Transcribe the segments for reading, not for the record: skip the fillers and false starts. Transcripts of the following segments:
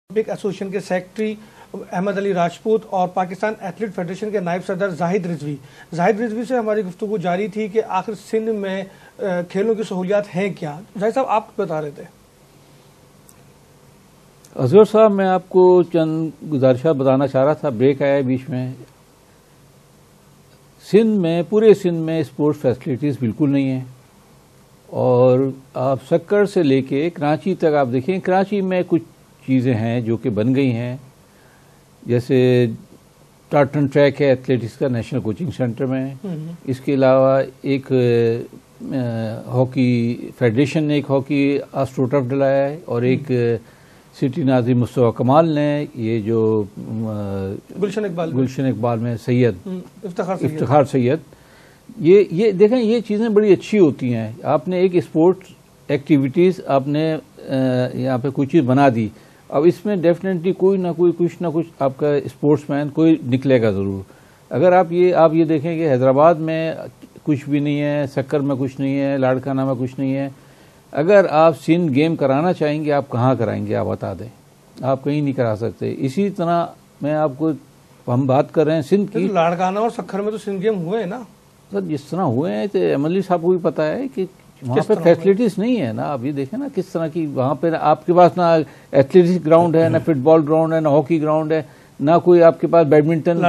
Olympic association کے secretary Ahmad علی راجپوت اور Pakistan athlete federation کے نائب صدر زاہد رضوی سے ہماری گفتگو جاری تھی کہ آخر سندھ میں کھیلوں کی سہولیات ہیں کیا. زاہد صاحب آپ بتا رہے تھے. اظہر صاحب میں آپ کو چند گزارشات بتانا چاہ رہا تھا، بریک آیا بیچ میں. پورے سندھ میں اسپورٹس فیسلٹیز بالکل نہیں ہیں، اور آپ سکر سے لے کے کراچی تک آپ دیکھیں، کراچی میں کچھ چیزیں ہیں جو کہ بن گئی ہیں، جیسے ٹارٹن ٹریک ہے ایتھلیٹکس کا نیشنل کوچنگ سینٹر میں. اس کے علاوہ ایک ہاکی فیڈریشن نے ایک ہاکی آسٹروٹرف ڈلایا ہے، اور ایک سٹی ناظر مصطفیٰ کمال نے یہ جو گلشن اقبال میں سید افتخار سید، یہ دیکھیں یہ چیزیں بڑی اچھی ہوتی ہیں. آپ نے ایک اسپورٹس ایکٹیویٹیز آپ نے یہاں پہ کوئی چیز بنا دی، اب اس میں ڈیفینیٹلی کوئی نہ کوئی کچھ نہ کچھ آپ کا اسپورٹس مین کوئی نکلے گا ضرور. اگر آپ یہ دیکھیں کہ حیدرآباد میں کچھ بھی نہیں ہے، سکر میں کچھ نہیں ہے، لاڑکانہ میں کچھ نہیں ہے. اگر آپ سندھ گیم کرانا چاہیں گے، آپ کہاں کرائیں گے؟ آپ بتا دیں. آپ کہیں نہیں کرا سکتے. اسی طرح میں آپ کو، ہم بات کر رہے ہیں سندھ کی، لاڑکانہ اور سکر میں تو سندھ گیم ہوئے ہیں نا سر. جس طرح ہوئے ہیں تو ایم ایل اے صاحب کو بھی پتا ہے کہ وہاں پہ فیسلٹیز نہیں ہے نا. آپ یہ دیکھیں نا کس طرح کی وہاں پہ آپ کے پاس نہ ایتھلیٹکس گراؤنڈ ہے، نہ فٹ بال گراؤنڈ ہے، نہ ہاکی گراؤنڈ ہے، نہ کوئی آپ کے پاس بیڈمنٹن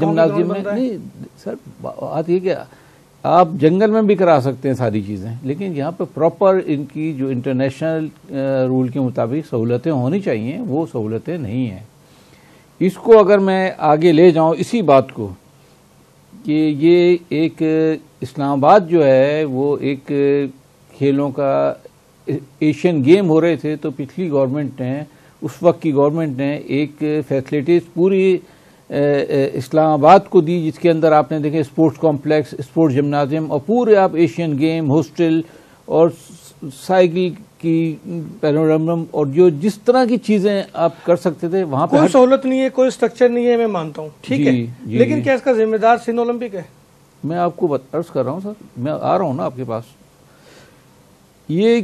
جمنازیم ہے. نہیں سر، بات یہ کہ آپ جنگل میں بھی کرا سکتے ہیں ساری چیزیں، لیکن یہاں پہ پراپر ان کی جو انٹرنیشنل رول کے مطابق سہولتیں ہونی چاہیے، وہ سہولتیں نہیں ہیں. اس کو اگر میں آگے لے جاؤں اسی بات کو کہ یہ ایک اسلام آباد جو ہے وہ ایک کھیلوں کا ایشین گیم ہو رہے تھے، تو پچھلی گورنمنٹ نے، اس وقت کی گورنمنٹ نے ایک فیسلٹیز پوری اسلام آباد کو دی، جس کے اندر آپ نے دیکھے اسپورٹس کمپلیکس، اسپورٹس جمنازیم، اور پورے آپ ایشین گیم، ہاسٹل اور سائیکل کی پیرورم، اور جو جس طرح کی چیزیں آپ کر سکتے تھے وہاں پہ. کوئی سہولت نہیں ہے، کوئی اسٹرکچر نہیں ہے، میں مانتا ہوں، ٹھیک ہے، لیکن کیا اس کا ذمہ دار سندھ اولمپک ہے؟ میں آپ کو عرض کر رہا ہوں سر، میں آ رہا ہوں نا آپ کے پاس. یہ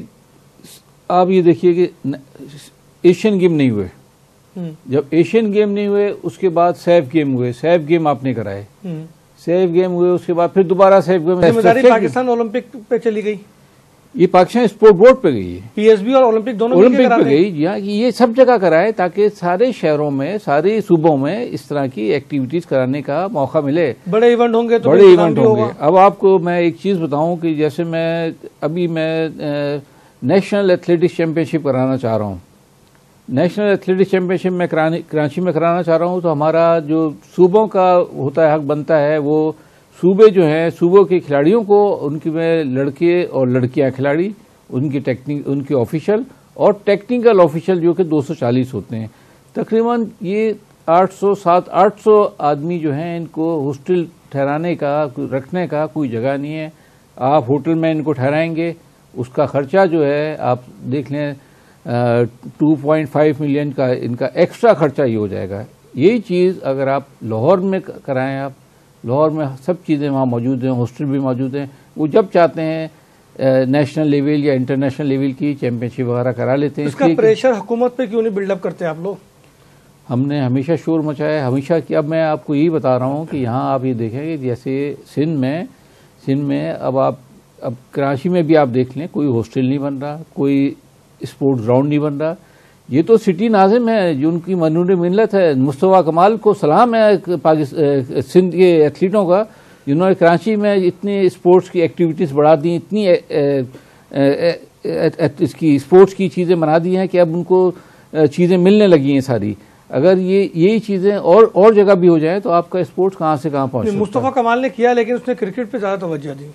آپ یہ دیکھیے کہ ایشین گیم نہیں ہوئے. جب ایشین گیم نہیں ہوئے، اس کے بعد سیف گیم ہوئے. سیف گیم آپ نے کرائے، سیف گیم ہوئے، اس کے بعد پھر دوبارہ سیف گیم. ذمہ داری پاکستان اولمپک پہ چلی گئی، یہ پاکستان اسپورٹ بورڈ پہ گئی ہے، پی ایس بی اور اولمپک دونوں اولمپک پہ گئی. یہ سب جگہ کرائے تاکہ سارے شہروں میں، سارے صوبوں میں اس طرح کی ایکٹیویٹیز کرانے کا موقع ملے. بڑے ایونٹ ہوں گے تو بڑے ایونٹ ہوں گے. اب آپ کو میں ایک چیز بتاؤں کہ جیسے ابھی میں نیشنل ایتھلیٹکس چیمپئن شپ کرانا چاہ رہا ہوں. نیشنل ایتھلیٹکس چیمپئن شپ میں کراچی میں کرانا چاہ رہا ہوں، تو ہمارا جو صوبوں کا ہوتا ہے، حق بنتا ہے، وہ صوبے جو ہیں، صوبوں کے کھلاڑیوں کو، ان کی میں لڑکے اور لڑکیاں کھلاڑی، ان کے آفیشل اور ٹیکنیکل آفیشل جو کہ 240 ہوتے ہیں تقریباً. یہ 800 آدمی جو ہیں، ان کو ہاسٹل ٹھہرانے کا، رکھنے کا کوئی جگہ نہیں ہے. آپ ہوٹل میں ان کو ٹھہرائیں گے، اس کا خرچہ جو ہے آپ دیکھ لیں 2.5 ملین کا ان کا ایکسٹرا خرچہ ہی ہو جائے گا. یہی چیز اگر آپ لاہور میں کرائیں، آپ لاہور میں سب چیزیں وہاں موجود ہیں، ہاسٹل بھی موجود ہیں. وہ جب چاہتے ہیں نیشنل لیول یا انٹرنیشنل لیول کی چیمپئن شپ وغیرہ کرا لیتے ہیں. اس کا پریشر حکومت پہ کیوں نہیں بلڈ اپ کرتے آپ لوگ؟ ہم نے ہمیشہ شور مچایا، ہمیشہ کی. اب میں آپ کو یہی بتا رہا ہوں کہ یہاں آپ یہ دیکھیں کہ جیسے سندھ میں اب کراچی میں بھی آپ دیکھ لیں، کوئی ہاسٹل نہیں بن رہا، کوئی اسپورٹس گراؤنڈ نہیں بن رہا. یہ تو سٹی ناظم ہے، جو ان کی منور ملت ہے. مصطفیٰ کمال کو سلام ہے سندھ کے ایتھلیٹوں کا، جنہوں نے کراچی میں اتنی اسپورٹس کی ایکٹیویٹیز بڑھا دی، اتنی اس کی اسپورٹس کی چیزیں بنا دی ہیں کہ اب ان کو چیزیں ملنے لگی ہیں ساری. اگر یہی چیزیں اور جگہ بھی ہو جائیں تو آپ کا اسپورٹس کہاں سے کہاں پہنچ. مصطفیٰ کمال نے کیا، لیکن اس نے کرکٹ پہ زیادہ توجہ دی.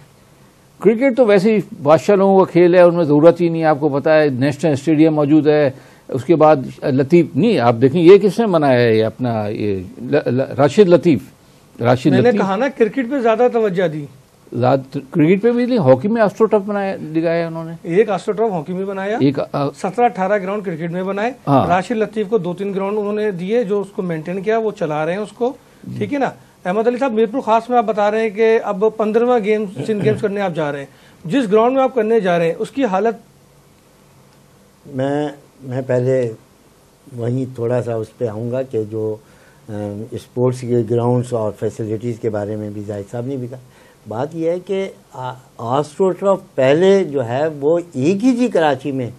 کرکٹ تو ویسے ہی بادشاہ لوگوں کا کھیل ہے، ان میں ضرورت ہی نہیں. آپ کو پتا ہے نیشنل اسٹیڈیم موجود ہے. اس کے بعد لطیف نہیں، آپ دیکھیں یہ کس نے بنایا ہے، یہ اپنا راشد لطیف. میں نے کہا نا کرکٹ پہ زیادہ توجہ دی. کرکٹ پہ بھی نہیں، ہاکی میں آسٹرو ٹرف لگایا انہوں نے. ایک آسٹرو ٹرف ہاکی میں بنایا، 17-18 گراؤنڈ کرکٹ میں بنائے. راشد لطیف کو 2-3 گراؤنڈ انہوں نے دیے، جو اس کو مینٹین کیا، وہ چلا رہے ہیں اس کو، ٹھیک ہے نا. احمد علی صاحب، میرپور خاص میں آپ بتا رہے ہیں کہ اب 15واں سندھ گیمز کرنے آپ جا رہے ہیں. جس گراؤنڈ میں آپ کرنے جا رہے ہیں اس کی حالت، میں پہلے وہیں تھوڑا سا اس پہ آؤں گا کہ جو اسپورٹس کے گراؤنڈس اور فیسلٹیز کے بارے میں بھی زاہد صاحب نے بھی کہا. بات یہ ہے کہ آسٹرو ٹرف پہلے جو ہے وہ ایک ہی تھی کراچی میں,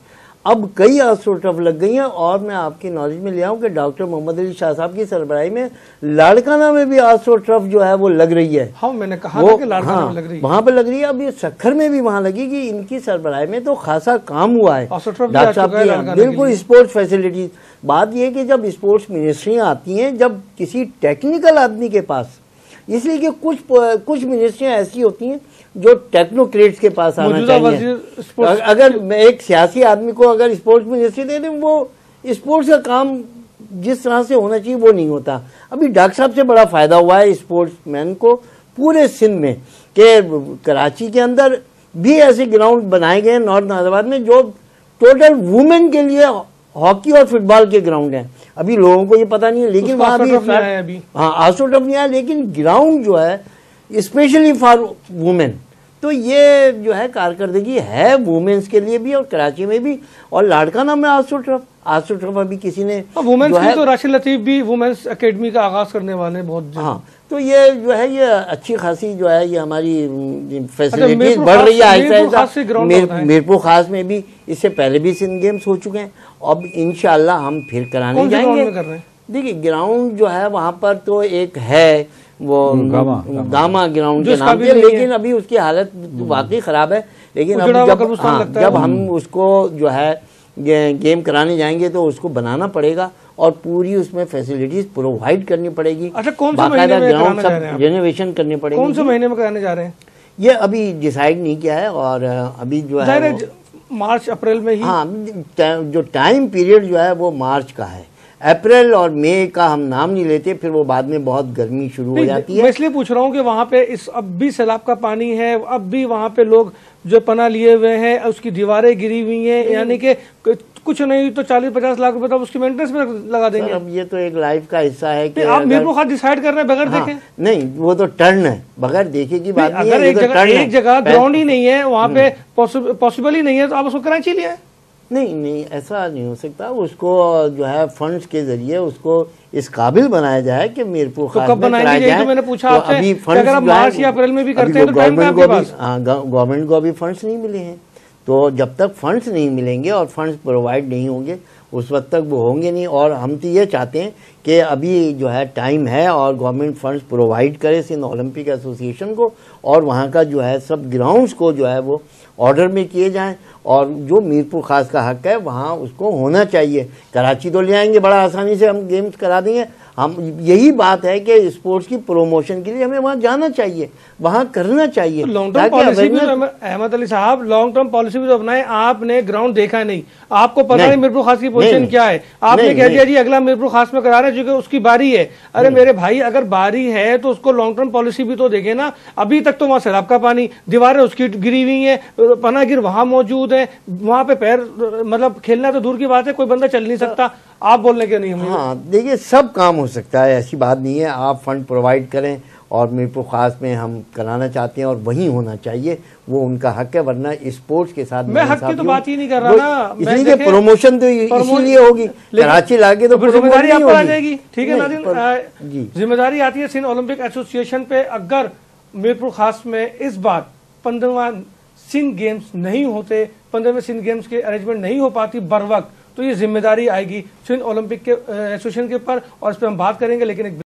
اب کئی آسٹرو ٹرف لگ گئی ہیں, اور میں آپ کی نالج میں لے آؤں کہ ڈاکٹر محمد علی شاہ صاحب کی سربراہی میں لاڑکانہ میں بھی آسٹرو ٹرف جو ہے وہ لگ رہی ہے. ہاں میں نے کہا کہ لاڑکانہ میں لگ رہی ہے, وہاں پہ لگ رہی ہے. اب یہ سکھر میں بھی وہاں لگی کہ ان کی سربراہی میں تو خاصا کام ہوا ہے ڈاکٹر صاحب کی. بالکل اسپورٹس فیسلٹیز. بات یہ کہ جب اسپورٹس منسٹریاں آتی ہیں جب کسی ٹیکنیکل آدمی کے پاس, اس لیے کہ کچھ منسٹریاں ایسی ہوتی ہیں جو ٹیکنوکریٹس کے پاس آنا چاہیے. اگر ایک سیاسی آدمی کو اگر اسپورٹس منسٹری دے دیں, وہ اسپورٹس کا کام جس طرح سے ہونا چاہیے وہ نہیں ہوتا. ابھی ڈاکٹر صاحب سے بڑا فائدہ ہوا ہے اسپورٹس مین کو پورے سندھ میں کہ کراچی کے اندر بھی ایسے گراؤنڈ بنائے گئے ہیں نارتھ حیدرآباد میں جو ٹوٹل وومن کے لیے ہاکی اور فٹ بال کے گراؤنڈ ہیں. ابھی لوگوں کو یہ پتہ نہیں ہے, لیکن وہاں بھی ہاں آسٹرو ٹرف نہیں آیا, لیکن گراؤنڈ جو ہے اسپیشلی فار وومن. تو یہ جو ہے کارکردگی ہے وومنس کے لیے بھی اور کراچی میں بھی. اور لاڑکانہ میں آسٹرو ٹرف ابھی کسی نے وومنس کی تو راشد لطیف بھی وومنس اکیڈمی کا آغاز کرنے والے بہت. ہاں تو یہ جو ہے یہ اچھی خاصی جو ہے یہ ہماری فیسلٹیز بڑھ رہی ہے آہستہ آہستہ. میرپور خاص میں بھی اس سے پہلے بھی سندھ گیمز ہو چکے ہیں, اب انشاءاللہ ہم پھر کرانے جائیں گے. دیکھیے گراؤنڈ جو ہے وہاں پر تو ایک ہے وہ گاما گراؤنڈ کے نام سے, لیکن ابھی اس کی حالت واقعی خراب ہے. لیکن جب ہم اس کو جو ہے گیم کرانے جائیں گے تو اس کو بنانا پڑے گا اور پوری اس میں فیسلٹیز پرووائڈ کرنی پڑے گی. باقاعدہ گراؤنڈ سب رینوویشن کرنے پڑے گی. کون سے مہینے میں کرانے جا رہے ہیں یہ ابھی ڈیسائیڈ نہیں کیا ہے, اور ابھی جو ہے مارچ اپریل میں ہی. ہاں جو ٹائم پیریڈ جو ہے وہ مارچ کا ہے. اپریل اور مئی کا ہم نام نہیں لیتے, پھر وہ بعد میں بہت گرمی شروع ہو جاتی ہے. میں اس لیے پوچھ رہا ہوں کہ وہاں پہ اب بھی سیلاب کا پانی ہے, اب بھی وہاں پہ لوگ جو پناہ لیے ہوئے ہیں, اس کی دیواریں گری ہوئی ہیں, یعنی کہ کچھ نہیں تو 40-50 لاکھ روپے تو اس کی مینٹیننس میں لگا دیں گے. اب یہ تو ایک لائف کا حصہ ہے کہ آپ میرپور خاص ڈیسائیڈ کر رہے ہیں بغیر دیکھیں. نہیں وہ تو ٹرن ہے, بغیر دیکھے کی بات نہیں ہے. اگر ایک جگہ گراؤنڈ ہی نہیں ہے وہاں پہ پاسبل ہی نہیں ہے تو آپ اس کو کراچی لے آئیں. نہیں ایسا نہیں ہو سکتا. اس کو جو ہے فنڈز کے ذریعے اس کو اس قابل بنایا جائے کہ میرپور خاص میں کرایا جائے. میں نے پوچھا آپ سے کہ اگر آپ مارچ یا اپریل میں بھی کرتے ہیں تو ٹائم ہے آپ کے پاس. گورنمنٹ کو ابھی فنڈز نہیں ملے ہیں, تو جب تک فنڈز نہیں ملیں گے اور فنڈز پرووائڈ نہیں ہوں گے اس وقت تک وہ ہوں گے نہیں. اور ہم تو یہ چاہتے ہیں کہ ابھی جو ہے ٹائم ہے اور گورنمنٹ فنڈز پرووائڈ کرے سندھ اولمپک ایسوسیشن کو, اور وہاں کا جو ہے سب گراؤنڈز کو جو ہے وہ آرڈر میں کیے جائیں, اور جو میرپور خاص کا حق ہے وہاں اس کو ہونا چاہیے. کراچی تو لے آئیں گے بڑا آسانی سے, ہم گیمز کرا دیں گے. ہم یہی بات ہے کہ اسپورٹس کی پروموشن کے لیے ہمیں وہاں جانا چاہیے, وہاں کرنا چاہیے. لانگ ٹرم پالیسی بھی احمد علی صاحب لانگ ٹرم پالیسی بھی تو اپنائیں. آپ نے گراؤنڈ دیکھا نہیں, آپ کو پتا نہیں میرپور خاص کی پوزیشن کیا ہے, آپ نے کہہ دیا جی اگلا میرپور خاص میں کرا رہے ہیں کیونکہ اس کی باری ہے. ارے میرے بھائی اگر باری ہے تو اس کو لانگ ٹرم پالیسی بھی تو دیکھیں نا. ابھی تک تو وہاں سیلاب کا پانی, دیواریں اس کی گری ہوئی ہیں, پناہ گر وہاں موجود ہیں, وہاں پہ پیر مطلب کھیلنا تو دور کی بات ہے, کوئی بندہ چل نہیں سکتا. آپ بولنے کے نہیں. ہاں دیکھیے سب کام ہو سکتا ہے, ایسی بات نہیں ہے. آپ فنڈ پرووائڈ کریں, اور میرپور خاص میں ہم کرانا چاہتے ہیں اور وہیں ہونا چاہیے, وہ ان کا حق ہے. ورنہ اسپورٹس کے ساتھ میں حق کی تو بات ہی نہیں کر رہا نا, اس لیے پروموشن تو اسی لیے ہوگی. کراچی لاگے تو ذمہ داری آپ پر آ جائے گی. ٹھیک ہے ناظرین, ذمہ داری آتی ہے سندھ اولمپک ایسوسیشن پہ. اگر میرپور خاص میں اس بار 15واں سندھ گیمز نہیں ہوتے, 15ویں سندھ گیمز کے ارینجمنٹ نہیں ہو پاتی بر وقت, تو یہ ذمہ داری آئے گی سندھ اولمپک کے ایسوسیشن کے اوپر, اور اس پہ ہم بات کریں گے. لیکن